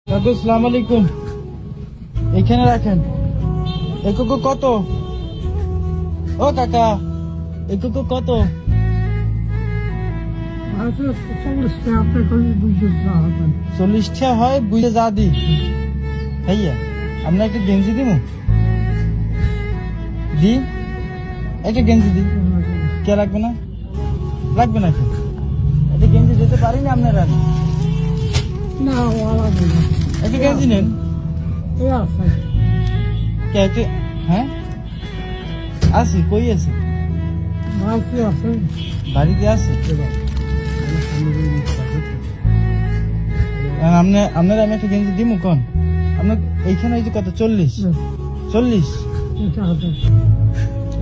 কাকু সালাম আলাইকুম। এখানে রাখেন। এই কুকু কত? ও কাকা, এই কুকু কত? 40 টাকা হয়, বুঝে যা দি ভাইয়া। আপনার একটা গেঞ্জি দিব দি, একটা গেঞ্জি দি। কে লাগবে না? লাগবে না? একটা গেঞ্জি দিতে পারি না আপনারা? একটা গেঞ্জি নেন। হ্যাঁ আছি। কই আছে? বাড়িতে আছে। আপনার আমি একটা গেঞ্জি দিব কোন? আপনার এইখানে হয়েছে কত? 40? 40?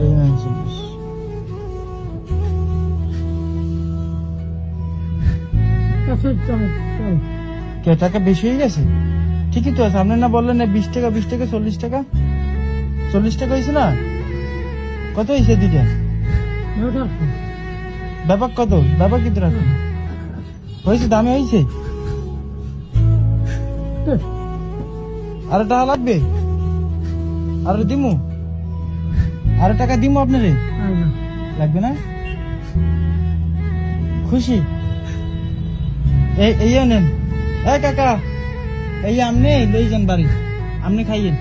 এই নেন 40। কে টাকা বেশি হয়ে গেছে? ঠিকই তো আছে। আপনার না বললেন না 20 টাকা 20 টাকা 40 টাকা? 40 টাকা হয়েছে না? কত হয়েছে দুইটা? ব্যাপার কত? ব্যাপার কিন্তু রাখুন হয়েছে, দামে হয়েছে। আরো টাকা লাগবে? আরো দিমু? আরো টাকা দিমু আপনারে? লাগবে না? খুশি? এই নেন। এ কাকা, এই আমনে লই যান বাড়ি, আমনে খাইয়েন।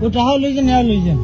ও টাকা লই যান, লই যান।